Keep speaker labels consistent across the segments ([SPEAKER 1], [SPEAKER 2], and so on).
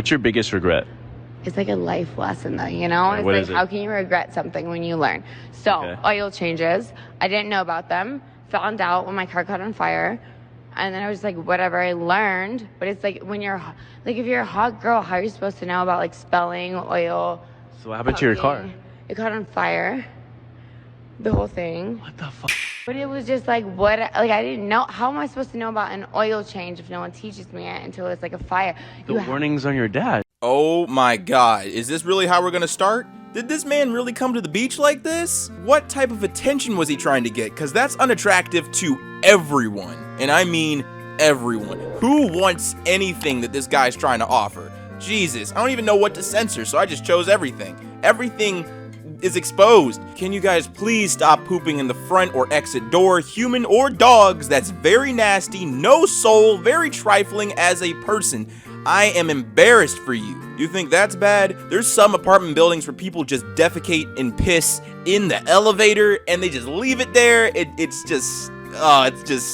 [SPEAKER 1] What's your biggest regret?
[SPEAKER 2] It's like a life lesson, though, you know?
[SPEAKER 1] What
[SPEAKER 2] It's
[SPEAKER 1] is
[SPEAKER 2] like,
[SPEAKER 1] it?
[SPEAKER 2] how can you regret something when you learn? So,
[SPEAKER 1] Okay.
[SPEAKER 2] oil changes. I didn't know about them. Found out when my car caught on fire. And then I was like, whatever, I learned. But it's like, when you're, like, if you're a hot girl, how are you supposed to know about, like, spelling, oil?
[SPEAKER 1] So what happened to your car?
[SPEAKER 2] cooking? It caught on fire. The whole thing.
[SPEAKER 1] What the fuck?
[SPEAKER 2] But it was just like, what, like, I didn't know. How am I supposed to know about an oil change if no one teaches me it until it's like a fire?
[SPEAKER 1] The warning's on your dad.
[SPEAKER 3] Oh my god, is this really how we're gonna start? Did this man really come to the beach like this? What type of attention was he trying to get? Cause that's unattractive to everyone. And I mean everyone. Who wants anything that this guy's trying to offer? Jesus, I don't even know what to censor, so I just chose everything. Everything is exposed. Can you guys please stop pooping in the front or exit door, human or dogs? That's very nasty, no soul, very trifling as a person. I am embarrassed for you. You think that's bad? There's some apartment buildings where people just defecate and piss in the elevator and they just leave it there. It's just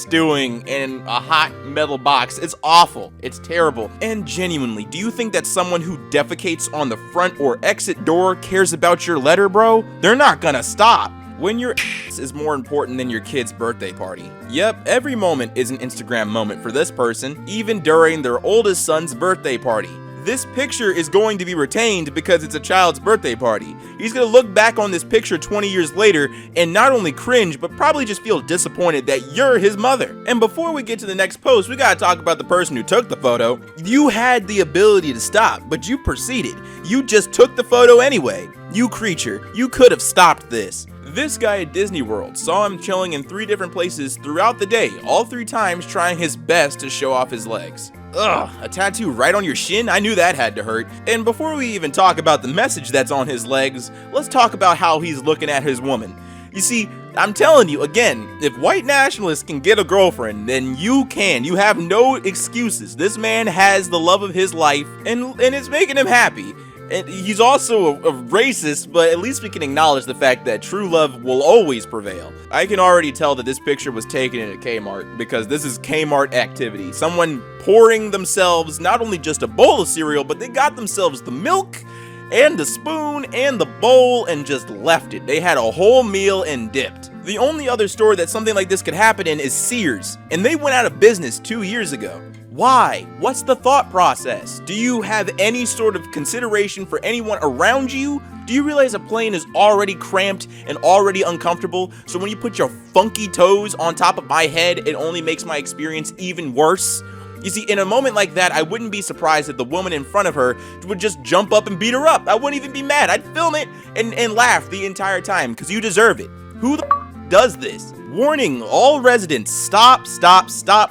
[SPEAKER 3] stewing in a hot metal box. It's awful. It's terrible. And genuinely, do you think that someone who defecates on the front or exit door cares about your letter, bro? They're not gonna stop. When your ass is more important than your kid's birthday party. Yep, every moment is an Instagram moment for this person, even during their oldest son's birthday party. This picture is going to be retained because it's a child's birthday party. He's gonna look back on this picture 20 years later and not only cringe, but probably just feel disappointed that you're his mother. And before we get to the next post, we gotta talk about the person who took the photo. You had the ability to stop, but you proceeded. You just took the photo anyway. You creature, you could have stopped this. This guy at Disney World saw him chilling in 3 different places throughout the day, all 3 times trying his best to show off his legs. Ugh, a tattoo right on your shin? I knew that had to hurt. And before we even talk about the message that's on his legs, let's talk about how he's looking at his woman. You see, I'm telling you, again, if white nationalists can get a girlfriend, then you can. You have no excuses. This man has the love of his life, and it's making him happy. And he's also a racist, but at least we can acknowledge the fact that true love will always prevail. I can already tell that this picture was taken in a Kmart, because this is Kmart activity. Someone pouring themselves not only just a bowl of cereal, but they got themselves the milk and the spoon and the bowl and just left it. They had a whole meal and dipped. The only other store that something like this could happen in is Sears, and they went out of business 2 years ago. Why? What's the thought process? Do you have any sort of consideration for anyone around you? Do you realize a plane is already cramped and already uncomfortable? So when you put your funky toes on top of my head, it only makes my experience even worse? You see, in a moment like that, I wouldn't be surprised if the woman in front of her would just jump up and beat her up. I wouldn't even be mad. I'd film it and laugh the entire time, because you deserve it. Who the does this? Warning, all residents, stop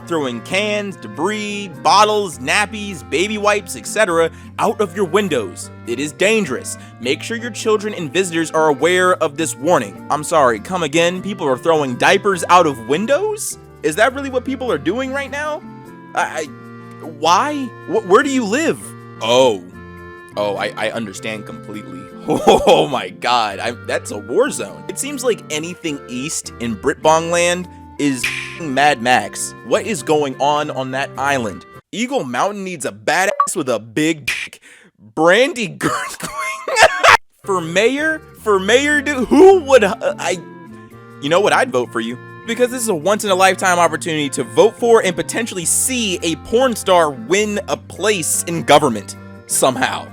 [SPEAKER 3] throwing cans, debris, bottles, nappies, baby wipes, etc. out of your windows. It is dangerous. Make sure your children and visitors are aware of this warning. I'm sorry, come again? People are throwing diapers out of windows? Is that really what people are doing right now? Why? Where do you live? Oh, I understand completely. Oh my god, that's a war zone. It seems like anything east in Britbong land is Mad Max. What is going on that island? Eagle Mountain needs a badass with a big dick. Brandy Girthquing? For mayor, dude, who would you know what, I'd vote for you. Because this is a once-in-a-lifetime opportunity to vote for and potentially see a porn star win a place in government somehow.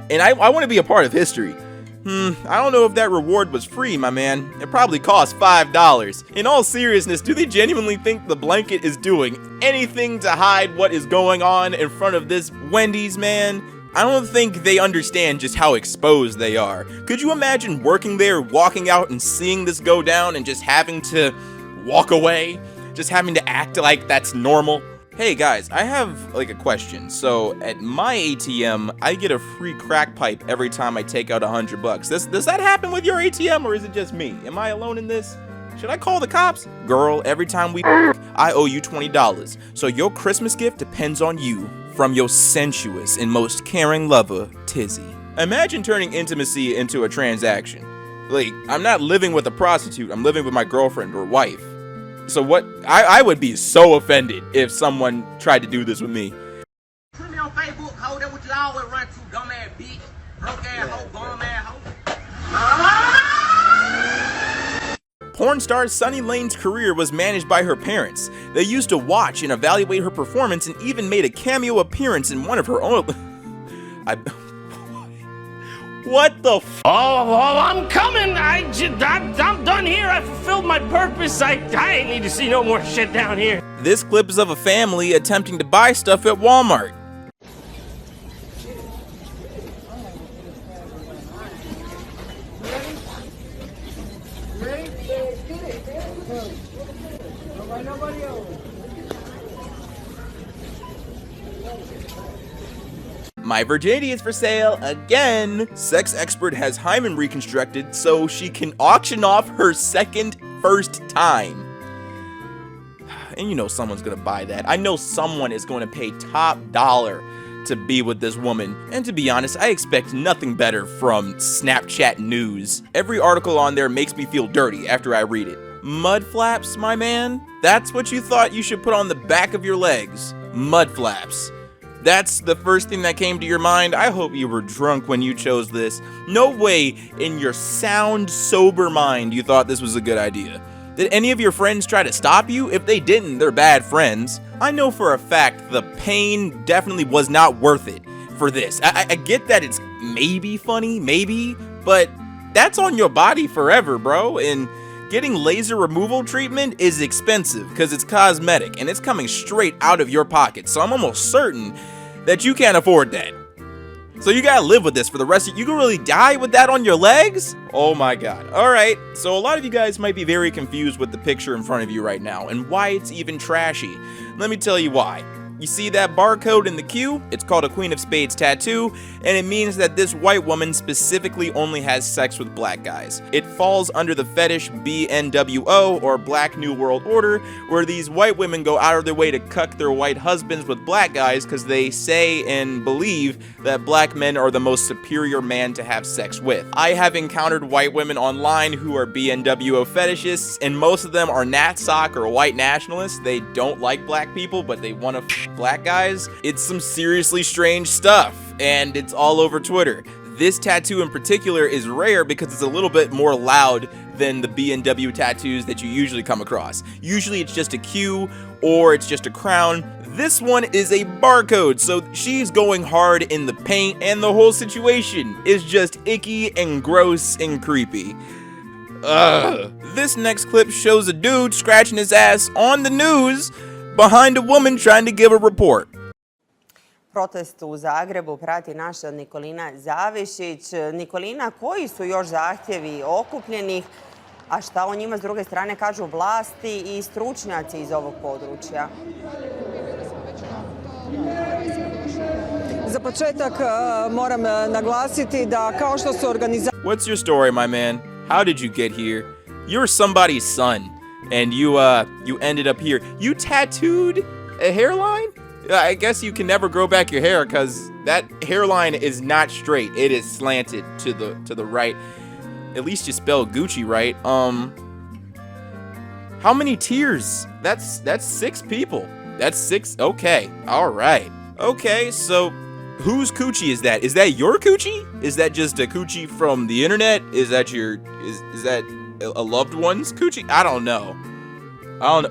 [SPEAKER 3] And I want to be a part of history. I don't know if that reward was free, my man. It probably cost $5. In all seriousness, do they genuinely think the blanket is doing anything to hide what is going on in front of this Wendy's, man? I don't think they understand just how exposed they are. Could you imagine working there, walking out and seeing this go down and just having to walk away? Just having to act like that's normal? Hey guys, I have like a question. So at my ATM, I get a free crack pipe every time I take out $100. Does that happen with your ATM, or is it just me? Am I alone in this? Should I call the cops? Girl, every time we I owe you $20. So your Christmas gift depends on you. From your sensuous and most caring lover, Tizzy. Imagine turning intimacy into a transaction. Like, I'm not living with a prostitute, I'm living with my girlfriend or wife. So what, I would be so offended if someone tried to do this with me.
[SPEAKER 4] Put me on Facebook, hold that what you always run. one, two dumbass bitch, broke ass hoe, bum ass hoe.
[SPEAKER 3] Porn star Sunny Lane's career was managed by her parents. They used to watch and evaluate her performance and even made a cameo appearance in one of her own. What the f?
[SPEAKER 5] Oh, I'm coming. I'm done here. I fulfilled my purpose. I ain't need to see no more shit down here.
[SPEAKER 3] This clip is of a family attempting to buy stuff at Walmart. My virginity is for sale again. Sex expert has hymen reconstructed so she can auction off her first time. And you know someone's gonna buy that. I know someone is going to pay top dollar to be with this woman. And to be honest, I expect nothing better from Snapchat news. Every article on there makes me feel dirty after I read it. Mud flaps, my man? That's what you thought you should put on the back of your legs. Mud flaps. That's the first thing that came to your mind. I hope you were drunk when you chose this. No way in your sound, sober mind you thought this was a good idea. Did any of your friends try to stop you? If they didn't, they're bad friends. I know for a fact the pain definitely was not worth it for this. I get that it's maybe funny, maybe, but that's on your body forever, bro. And getting laser removal treatment is expensive because it's cosmetic and it's coming straight out of your pocket. So I'm almost certain that you can't afford that. So you gotta live with this for the rest of you. Can really die with that on your legs? Oh my god. Alright, so a lot of you guys might be very confused with the picture in front of you right now and why it's even trashy. Let me tell you why. You see that barcode in the queue? It's called a Queen of Spades tattoo, and it means that this white woman specifically only has sex with black guys. It falls under the fetish BNWO, or Black New World Order, where these white women go out of their way to cuck their white husbands with black guys because they say and believe that black men are the most superior man to have sex with. I have encountered white women online who are BNWO fetishists, and most of them are nat sock or white nationalists. They don't like black people, but they want to black guys. It's some seriously strange stuff, and it's all over Twitter. This tattoo in particular is rare because it's a little bit more loud than the B&W tattoos that you usually come across. Usually it's just a Q or it's just a crown. This one is a barcode, so she's going hard in the paint, and the whole situation is just icky and gross and creepy. Ugh. This next clip shows a dude scratching his ass on the news behind a woman trying to give a report.
[SPEAKER 6] Protest u Zagrebu prati naša Nikolina Zavišić. Nikolina, koji su još zahtjevi okupljenih, a šta o njima s druge strane kažu vlasti i stručnjaci iz ovog područja?
[SPEAKER 7] Za početak moram naglasiti da kao što su organizacije...
[SPEAKER 3] What's your story, my man? How did you get here? You're somebody's son, and you ended up here. You tattooed a hairline? I guess you can never grow back your hair because that hairline is not straight. It is slanted to the right. At least you spelled Gucci right. How many tiers? That's 6 people. That's 6. Okay. All right. Okay. So whose coochie is that? Is that your coochie? Is that just a coochie from the internet? Is that is that a loved one's coochie? I don't know.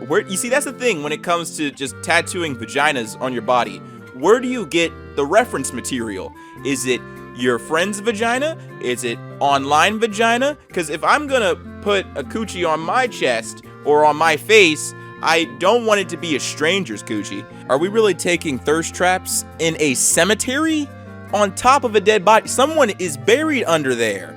[SPEAKER 3] Where you see, that's the thing when it comes to just tattooing vaginas on your body. Where do you get the reference material? Is it your friend's vagina? Is it online vagina? Because if I'm gonna put a coochie on my chest or on my face, I don't want it to be a stranger's coochie. Are we really taking thirst traps in a cemetery? On top of a dead body? Someone is buried under there.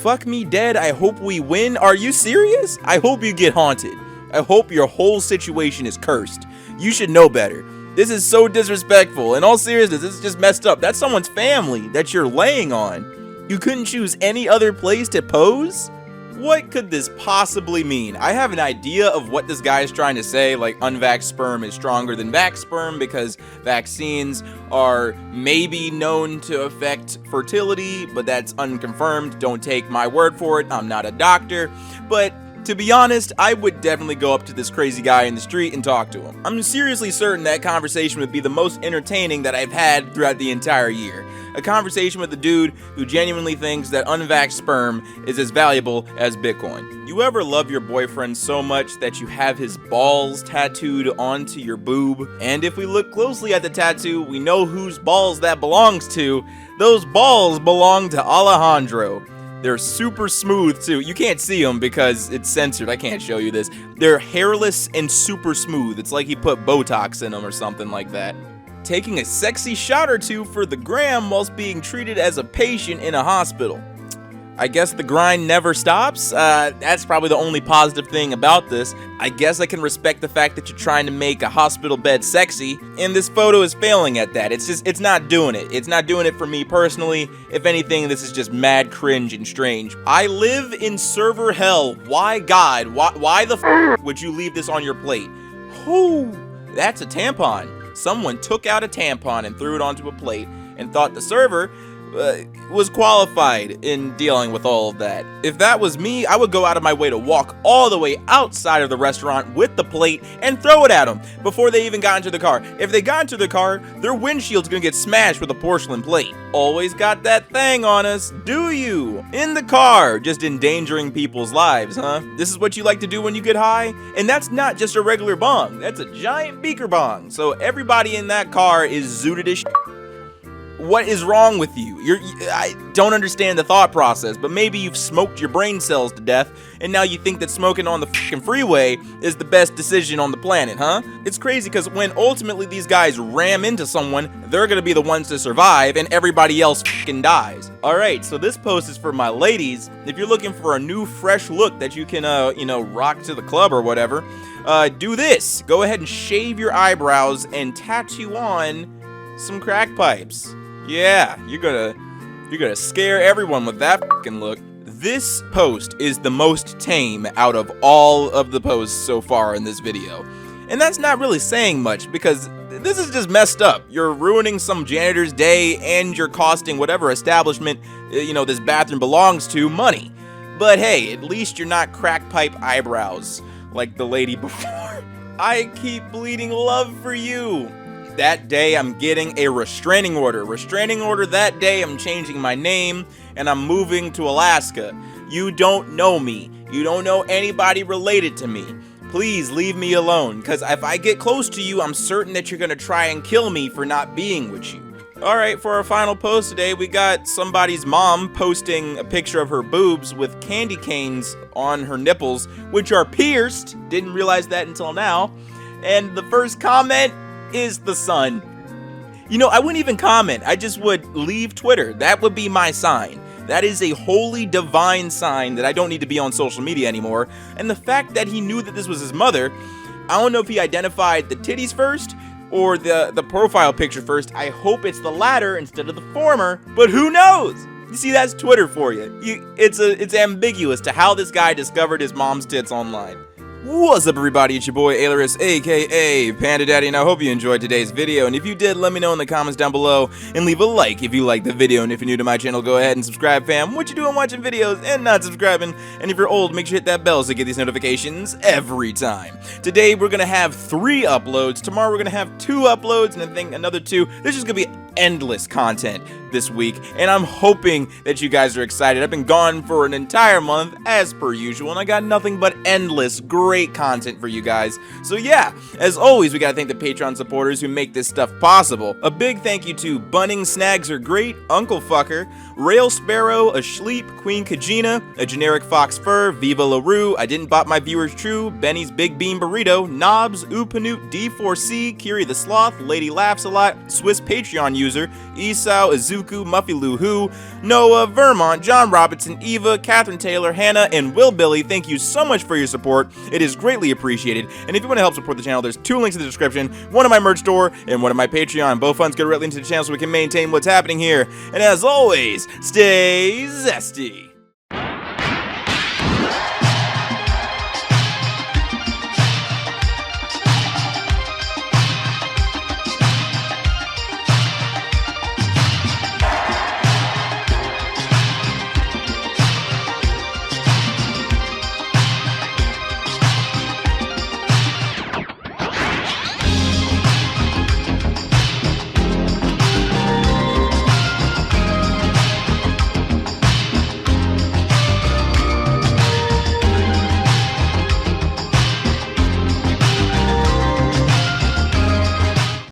[SPEAKER 3] Fuck me dead, I hope we win. Are you serious? I hope you get haunted. I hope your whole situation is cursed. You should know better. This is so disrespectful. In all seriousness, this is just messed up. That's someone's family that you're laying on. You couldn't choose any other place to pose? What could this possibly mean? I have an idea of what this guy is trying to say, like unvaxxed sperm is stronger than vax sperm because vaccines are maybe known to affect fertility, but that's unconfirmed. Don't take my word for it. I'm not a doctor. But To be honest, I would definitely go up to this crazy guy in the street and talk to him. I'm seriously certain that conversation would be the most entertaining that I've had throughout the entire year. A conversation with a dude who genuinely thinks that unvaxxed sperm is as valuable as Bitcoin. You ever love your boyfriend so much that you have his balls tattooed onto your boob? And if we look closely at the tattoo, we know whose balls that belongs to. Those balls belong to Alejandro. They're super smooth too. You can't see them because it's censored. I can't show you this. They're hairless and super smooth. It's like he put Botox in them or something like that. Taking a sexy shot or two for the gram whilst being treated as a patient in a hospital. I guess the grind never stops. That's probably the only positive thing about this. I guess I can respect the fact that you're trying to make a hospital bed sexy, and this photo is failing at that. It's not doing it. It's not doing it for me personally. If anything, this is just mad cringe and strange. I live in server hell. Why God? Why the f would you leave this on your plate? Whoo, that's a tampon. Someone took out a tampon and threw it onto a plate and thought the server was qualified in dealing with all of that. If that was me, I would go out of my way to walk all the way outside of the restaurant with the plate and throw it at them before they even got into the car. If they got into the car, their windshield's gonna get smashed with a porcelain plate. Always got that thing on us, do you? In the car, just endangering people's lives, huh? This is what you like to do when you get high? And that's not just a regular bong, that's a giant beaker bong. So everybody in that car is zooted as shit. What is wrong with you? I don't understand the thought process, but maybe you've smoked your brain cells to death, and now you think that smoking on the fucking freeway is the best decision on the planet, huh? It's crazy because when ultimately these guys ram into someone, they're gonna be the ones to survive, and everybody else fucking dies. Alright, so this post is for my ladies. If you're looking for a new, fresh look that you can, rock to the club or whatever, do this. Go ahead and shave your eyebrows and tattoo on some crack pipes. Yeah, you're gonna scare everyone with that fucking look. This post is the most tame out of all of the posts so far in this video. And that's not really saying much because this is just messed up. You're ruining some janitor's day and you're costing whatever establishment, this bathroom belongs to money. But hey, at least you're not crack pipe eyebrows like the lady before. I keep bleeding love for you. That day, I'm getting a restraining order. Restraining order that day, I'm changing my name, and I'm moving to Alaska. You don't know me. You don't know anybody related to me. Please leave me alone, because if I get close to you, I'm certain that you're going to try and kill me for not being with you. Alright, for our final post today, we got somebody's mom posting a picture of her boobs with candy canes on her nipples, which are pierced. Didn't realize that until now. And the first comment is the sun. I wouldn't even comment. I just would leave Twitter. That would be my sign. That is a holy divine sign that I don't need to be on social media anymore. And the fact that he knew that this was his mother, I don't know if he identified the titties first or the profile picture first. I hope it's the latter instead of the former, but who knows? You see, that's Twitter for you. It's ambiguous to how this guy discovered his mom's tits online. What's up, everybody? It's your boy Ailurus, aka Panda Daddy, and I hope you enjoyed today's video. And if you did, let me know in the comments down below, and leave a like if you liked the video. And if you're new to my channel, go ahead and subscribe, fam. What you doing watching videos and not subscribing? And if you're old, make sure you hit that bell so you get these notifications every time. Today, we're gonna have 3 uploads. Tomorrow, we're gonna have 2 uploads, and I think another 2. There's just gonna be endless content this week, and I'm hoping that you guys are excited. I've been gone for an entire month, as per usual, and I got nothing but endless great content for you guys. So yeah, as always, we gotta thank the Patreon supporters who make this stuff possible. A big thank you to Bunning Snags Are Great, Uncle Fucker, Rail Sparrow, Asleep, Queen Kajina, A Generic Fox Fur, Viva LaRue, I Didn't Bot My Viewers True, Benny's Big Bean Burrito, Knobs, Upanute, D4C, Kiri the Sloth, Lady Laughs A Lot, Swiss Patreon user, Esau, Izuku, Muffy Lou Who, Noah, Vermont, John Robinson, Eva, Catherine Taylor, Hannah, and Will Billy. Thank you so much for your support. It is greatly appreciated. And if you want to help support the channel, there's 2 links in the description, one of my merch store and one of my Patreon. Both funds go directly into the channel so we can maintain what's happening here. And as always, stay zesty.